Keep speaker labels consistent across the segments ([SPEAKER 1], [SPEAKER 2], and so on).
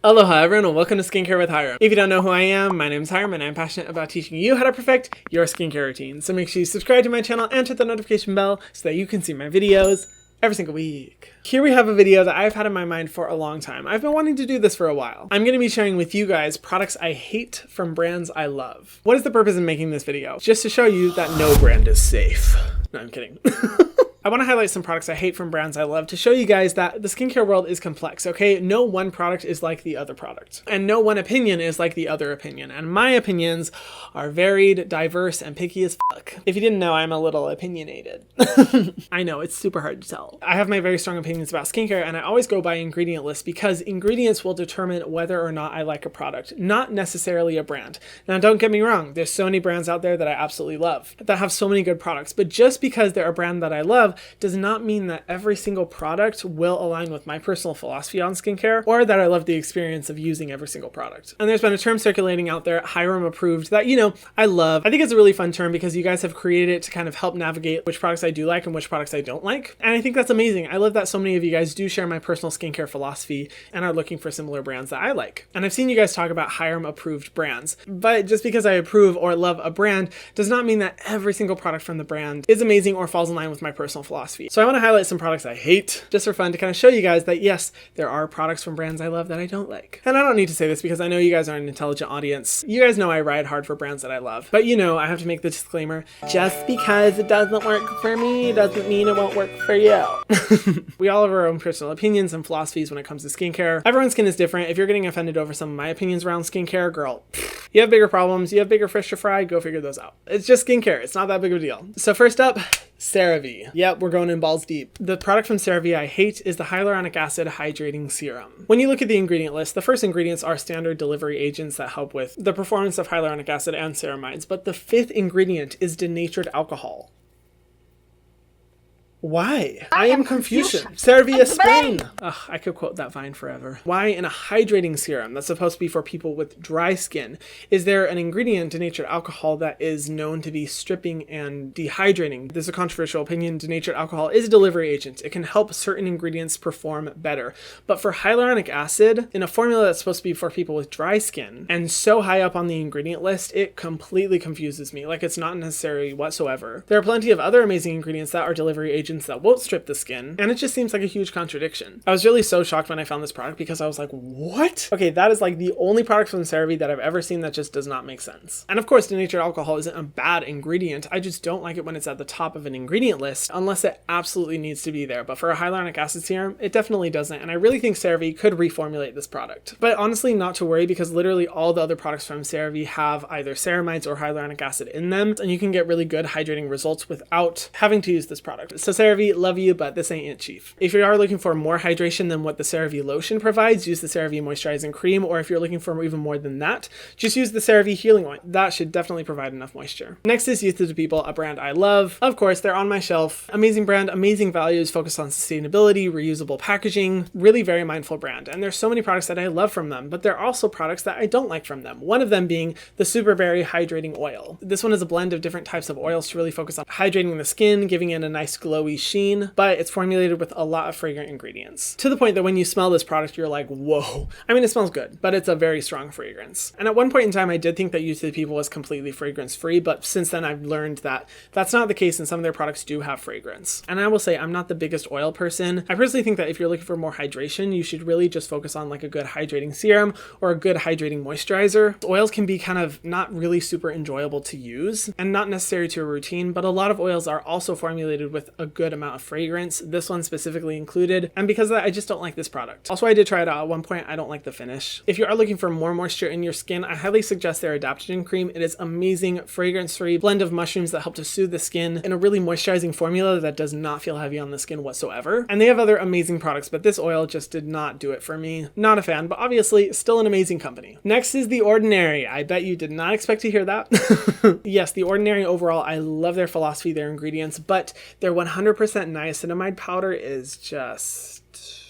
[SPEAKER 1] Aloha everyone and welcome to Skincare with Hyram. If you don't know who I am, my name is Hyram and I'm passionate about teaching you how to perfect your skincare routine. So make sure you subscribe to my channel and hit the notification bell so that you can see my videos every single week. Here we have a video that I've had in my mind for a long time. I've been wanting to do this for a while. I'm going to be sharing with you guys products I hate from brands I love. What is the purpose of making this video? Just to show you that no brand is safe. No, I'm kidding. I want to highlight some products I hate from brands I love to show you guys that the skincare world is complex, okay? No one product is like the other product. And no one opinion is like the other opinion. And my opinions are varied, diverse, and picky as fuck. If you didn't know, I'm a little opinionated. I know, it's super hard to tell. I have my very strong opinions about skincare, and I always go by ingredient lists because ingredients will determine whether or not I like a product, not necessarily a brand. Now, don't get me wrong, there's so many brands out there that I absolutely love, that have so many good products, but just because they're a brand that I love does not mean that every single product will align with my personal philosophy on skincare or that I love the experience of using every single product. And there's been a term circulating out there, Hyram approved, that, you know, I love. I think it's a really fun term because you guys have created it to kind of help navigate which products I do like and which products I don't like. And I think that's amazing. I love that so many of you guys do share my personal skincare philosophy and are looking for similar brands that I like. And I've seen you guys talk about Hyram approved brands, but just because I approve or love a brand does not mean that every single product from the brand is amazing or falls in line with my personal philosophy. So I want to highlight some products I hate just for fun to kind of show you guys that yes, there are products from brands I love that I don't like. And I don't need to say this because I know you guys are an intelligent audience. You guys know I ride hard for brands that I love. But you know, I have to make the disclaimer, just because it doesn't work for me doesn't mean it won't work for you. We all have our own personal opinions and philosophies when it comes to skincare. Everyone's skin is different. If you're getting offended over some of my opinions around skincare, girl, you have bigger problems. You have bigger fish to fry. Go figure those out. It's just skincare. It's not that big of a deal. So first up, CeraVe. Yep, we're going in balls deep. The product from CeraVe I hate is the hyaluronic acid hydrating serum. When you look at the ingredient list, the first ingredients are standard delivery agents that help with the performance of hyaluronic acid and ceramides, but the fifth ingredient is denatured alcohol. Why? I am Confucian. CeraVe explain. Ugh, I could quote that vine forever. Why in a hydrating serum that's supposed to be for people with dry skin is there an ingredient, denatured alcohol, that is known to be stripping and dehydrating? This is a controversial opinion. Denatured alcohol is a delivery agent. It can help certain ingredients perform better. But for hyaluronic acid, in a formula that's supposed to be for people with dry skin and so high up on the ingredient list, it completely confuses me. Like, it's not necessary whatsoever. There are plenty of other amazing ingredients that are delivery agents that won't strip the skin, and it just seems like a huge contradiction. I was really so shocked when I found this product because I was like, what? Okay, that is like the only product from CeraVe that I've ever seen that just does not make sense. And of course, denatured alcohol isn't a bad ingredient. I just don't like it when it's at the top of an ingredient list unless it absolutely needs to be there. But for a hyaluronic acid serum, it definitely doesn't, and I really think CeraVe could reformulate this product. But honestly, not to worry, because literally all the other products from CeraVe have either ceramides or hyaluronic acid in them, and you can get really good hydrating results without having to use this product. So CeraVe, love you, but this ain't it, chief. If you are looking for more hydration than what the CeraVe lotion provides, use the CeraVe Moisturizing Cream, or if you're looking for even more than that, just use the CeraVe Healing Ointment. That should definitely provide enough moisture. Next is Youth of the People, a brand I love. Of course, they're on my shelf. Amazing brand, amazing values, focused on sustainability, reusable packaging, really very mindful brand. And there's so many products that I love from them, but there are also products that I don't like from them. One of them being the Superberry Hydrating Oil. This one is a blend of different types of oils to really focus on hydrating the skin, giving it a nice glowy sheen, but it's formulated with a lot of fragrant ingredients. To the point that when you smell this product, you're like, whoa. I mean, it smells good, but it's a very strong fragrance. And at one point in time, I did think that Youth of the People was completely fragrance free, but since then I've learned that that's not the case, and some of their products do have fragrance. And I will say, I'm not the biggest oil person. I personally think that if you're looking for more hydration, you should really just focus on like a good hydrating serum or a good hydrating moisturizer. Oils can be kind of not really super enjoyable to use and not necessary to a routine, but a lot of oils are also formulated with a good amount of fragrance, this one specifically included, and because of that, I just don't like this product. Also, I did try it out at one point. I don't like the finish. If you are looking for more moisture in your skin, I highly suggest their Adaptogen cream. It is amazing, fragrance-free blend of mushrooms that help to soothe the skin in a really moisturizing formula that does not feel heavy on the skin whatsoever. And they have other amazing products, but this oil just did not do it for me. Not a fan, but obviously still an amazing company. Next is The Ordinary. I bet you did not expect to hear that. Yes, The Ordinary overall, I love their philosophy, their ingredients, but their 100% niacinamide powder is just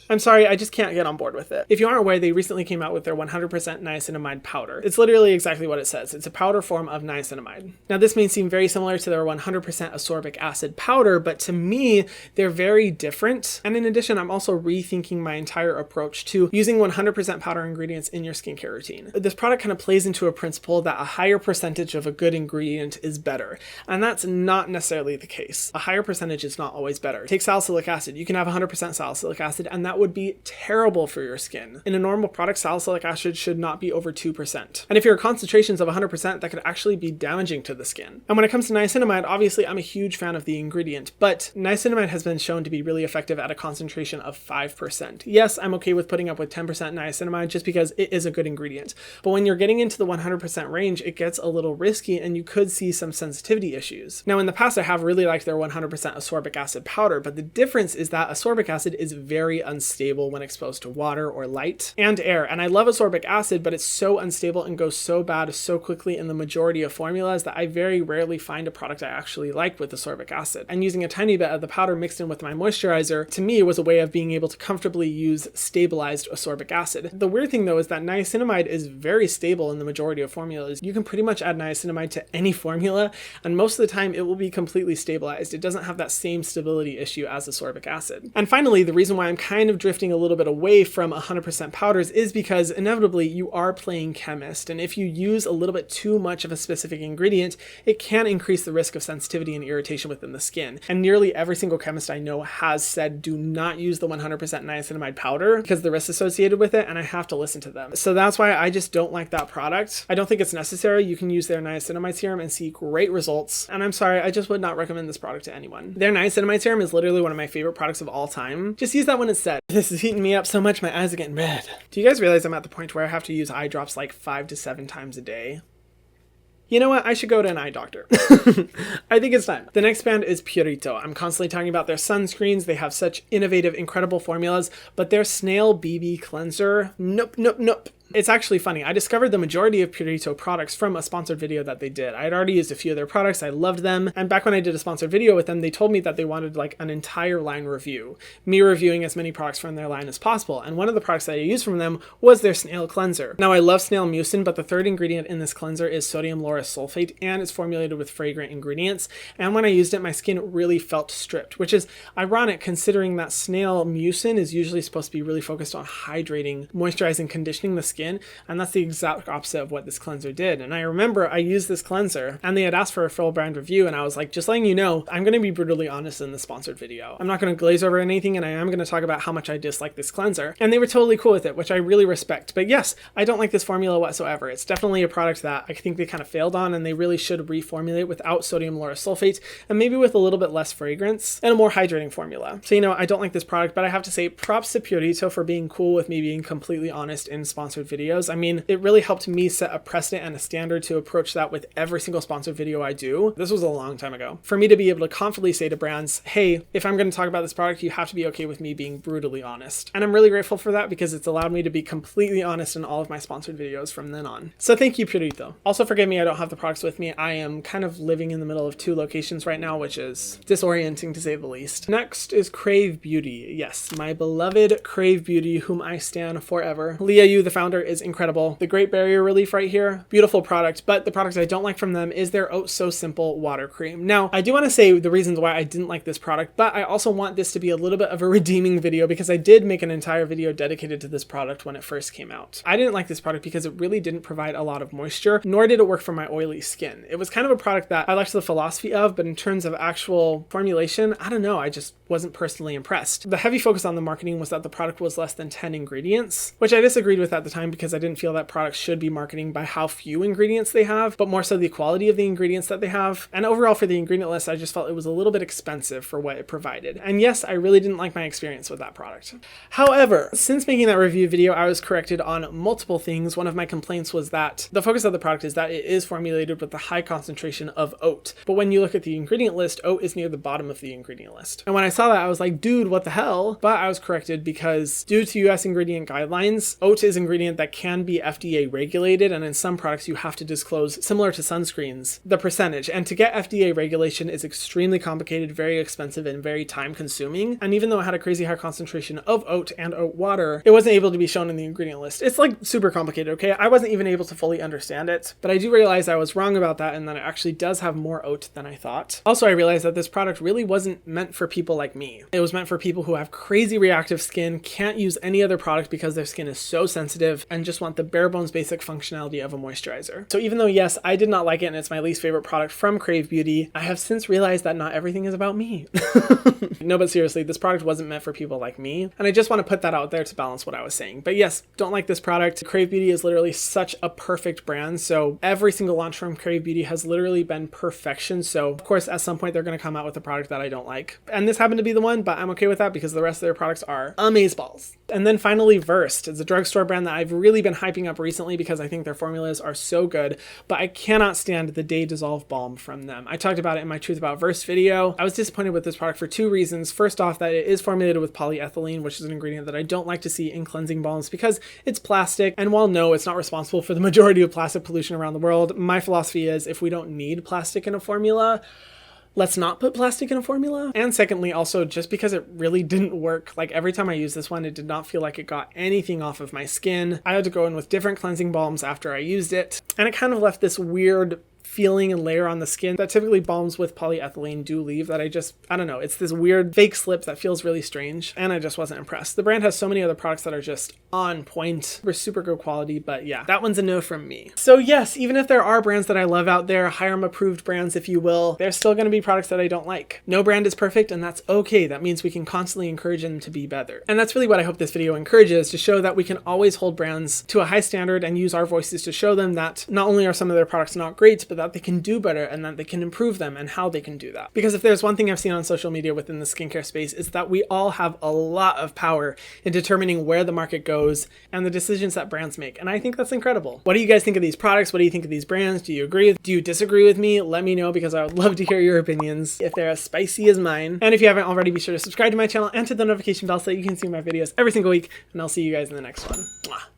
[SPEAKER 1] I'm sorry, I just can't get on board with it. If you aren't aware, they recently came out with their 100% niacinamide powder. It's literally exactly what it says. It's a powder form of niacinamide. Now, this may seem very similar to their 100% ascorbic acid powder, but to me, they're very different. And in addition, I'm also rethinking my entire approach to using 100% powder ingredients in your skincare routine. This product kind of plays into a principle that a higher percentage of a good ingredient is better. And that's not necessarily the case. A higher percentage is not always better. Take salicylic acid. You can have 100% salicylic acid, and that would be terrible for your skin. In a normal product, salicylic acid should not be over 2%. And if your concentrations of 100%, that could actually be damaging to the skin. And when it comes to niacinamide, obviously I'm a huge fan of the ingredient, but niacinamide has been shown to be really effective at a concentration of 5%. Yes, I'm okay with putting up with 10% niacinamide just because it is a good ingredient. But when you're getting into the 100% range, it gets a little risky and you could see some sensitivity issues. Now, in the past, I have really liked their 100% ascorbic acid powder, but the difference is that ascorbic acid is very unstable when exposed to water or light and air. And I love ascorbic acid, but it's so unstable and goes so bad so quickly in the majority of formulas that I very rarely find a product I actually like with ascorbic acid. And using a tiny bit of the powder mixed in with my moisturizer, to me, was a way of being able to comfortably use stabilized ascorbic acid. The weird thing though is that niacinamide is very stable in the majority of formulas. You can pretty much add niacinamide to any formula, and most of the time it will be completely stabilized. It doesn't have that same stability issue as ascorbic acid. And finally, the reason why I'm kind of drifting a little bit away from 100% powders is because inevitably you are playing chemist, and if you use a little bit too much of a specific ingredient, it can increase the risk of sensitivity and irritation within the skin. And nearly every single chemist I know has said do not use the 100% niacinamide powder because the risk associated with it, and I have to listen to them. So that's why I just don't like that product. I don't think it's necessary. You can use their niacinamide serum and see great results, and I'm sorry, I just would not recommend this product to anyone. Their niacinamide serum is literally one of my favorite products of all time. Just use that when it's set. This is heating me up so much, my eyes are getting red. Do you guys realize I'm at the point where I have to use eye drops like 5 to 7 times a day? You know what? I should go to an eye doctor. I think it's time. The next brand is Purito. I'm constantly talking about their sunscreens. They have such innovative, incredible formulas, but their Snail BB cleanser, nope, nope, nope. It's actually funny. I discovered the majority of Purito products from a sponsored video that they did. I had already used a few of their products. I loved them. And back when I did a sponsored video with them, they told me that they wanted like an entire line review, me reviewing as many products from their line as possible. And one of the products that I used from them was their Snail cleanser. Now, I love Snail mucin, but the third ingredient in this cleanser is sodium lauryl sulfate, and it's formulated with fragrant ingredients. And when I used it, my skin really felt stripped, which is ironic considering that Snail mucin is usually supposed to be really focused on hydrating, moisturizing, conditioning the skin. And that's the exact opposite of what this cleanser did. And I remember I used this cleanser and they had asked for a full brand review, and I was like, just letting you know, I'm going to be brutally honest in the sponsored video. I'm not going to glaze over anything, and I am going to talk about how much I dislike this cleanser. And they were totally cool with it, which I really respect. But yes, I don't like this formula whatsoever. It's definitely a product that I think they kind of failed on, and they really should reformulate without sodium lauryl sulfate and maybe with a little bit less fragrance and a more hydrating formula. So, you know, I don't like this product, but I have to say props to Purito for being cool with me being completely honest in sponsored videos. I mean, it really helped me set a precedent and a standard to approach that with every single sponsored video I do. This was a long time ago. For me to be able to confidently say to brands, hey, if I'm going to talk about this product, you have to be okay with me being brutally honest. And I'm really grateful for that because it's allowed me to be completely honest in all of my sponsored videos from then on. So thank you, Purito. Also, forgive me, I don't have the products with me. I am kind of living in the middle of 2 locations right now, which is disorienting to say the least. Next is CRAVE Beauty. Yes, my beloved CRAVE Beauty, whom I stan forever. Leah Yu, the founder, is incredible. The Great Barrier Relief right here, beautiful product, but the product I don't like from them is their Oh So Simple water cream. Now, I do want to say the reasons why I didn't like this product, but I also want this to be a little bit of a redeeming video because I did make an entire video dedicated to this product when it first came out. I didn't like this product because it really didn't provide a lot of moisture, nor did it work for my oily skin. It was kind of a product that I liked the philosophy of, but in terms of actual formulation, I don't know, I just wasn't personally impressed. The heavy focus on the marketing was that the product was less than 10 ingredients, which I disagreed with at the time because I didn't feel that products should be marketing by how few ingredients they have, but more so the quality of the ingredients that they have. And overall for the ingredient list, I just felt it was a little bit expensive for what it provided. And yes, I really didn't like my experience with that product. However, since making that review video, I was corrected on multiple things. One of my complaints was that the focus of the product is that it is formulated with a high concentration of oat. But when you look at the ingredient list, oat is near the bottom of the ingredient list. And when I saw that, I was like, dude, what the hell? But I was corrected because due to US ingredient guidelines, oat is ingredient ingredient that can be FDA regulated, and in some products you have to disclose, similar to sunscreens, the percentage. And to get FDA regulation is extremely complicated, very expensive, and very time consuming. And even though it had a crazy high concentration of oat and oat water, it wasn't able to be shown in the ingredient list. It's like super complicated, okay? I wasn't even able to fully understand it, but I do realize I was wrong about that and that it actually does have more oat than I thought. Also, I realized that this product really wasn't meant for people like me. It was meant for people who have crazy reactive skin, can't use any other product because their skin is so sensitive, and just want the bare bones basic functionality of a moisturizer. So even though, yes, I did not like it and it's my least favorite product from CRAVE Beauty, I have since realized that not everything is about me. No, but seriously, this product wasn't meant for people like me, and I just want to put that out there to balance what I was saying. But yes, don't like this product. CRAVE Beauty is literally such a perfect brand, so every single launch from CRAVE Beauty has literally been perfection. So of course, at some point they're going to come out with a product that I don't like, and this happened to be the one, but I'm okay with that because the rest of their products are amazeballs. And then finally, Verst. It's a drugstore brand that I've really been hyping up recently because I think their formulas are so good, but I cannot stand the Day Dissolve Balm from them. I talked about it in my Truth About Verst video. I was disappointed with this product for two reasons. First off, that it is formulated with polyethylene, which is an ingredient that I don't like to see in cleansing balms because it's plastic. And while no, it's not responsible for the majority of plastic pollution around the world, my philosophy is if we don't need plastic in a formula, let's not put plastic in a formula. And secondly, also just because it really didn't work. Like every time I used this one, it did not feel like it got anything off of my skin. I had to go in with different cleansing balms after I used it. And it kind of left this weird feeling and layer on the skin that typically balms with polyethylene do leave, that I don't know, it's this weird fake slip that feels really strange, and I just wasn't impressed. The brand has so many other products that are just on point. They're super good quality, but yeah, that one's a no from me. So yes, even if there are brands that I love out there, Hyram approved brands if you will, there's still going to be products that I don't like. No brand is perfect, and that's okay. That means we can constantly encourage them to be better. And that's really what I hope this video encourages, to show that we can always hold brands to a high standard and use our voices to show them that not only are some of their products not great, but that they can do better and that they can improve them and how they can do that. Because if there's one thing I've seen on social media within the skincare space, it's that we all have a lot of power in determining where the market goes and the decisions that brands make. And I think that's incredible. What do you guys think of these products? What do you think of these brands? Do you agree? Do you disagree with me? Let me know because I would love to hear your opinions if they're as spicy as mine. And if you haven't already, be sure to subscribe to my channel and to the notification bell so that you can see my videos every single week. And I'll see you guys in the next one. Mwah.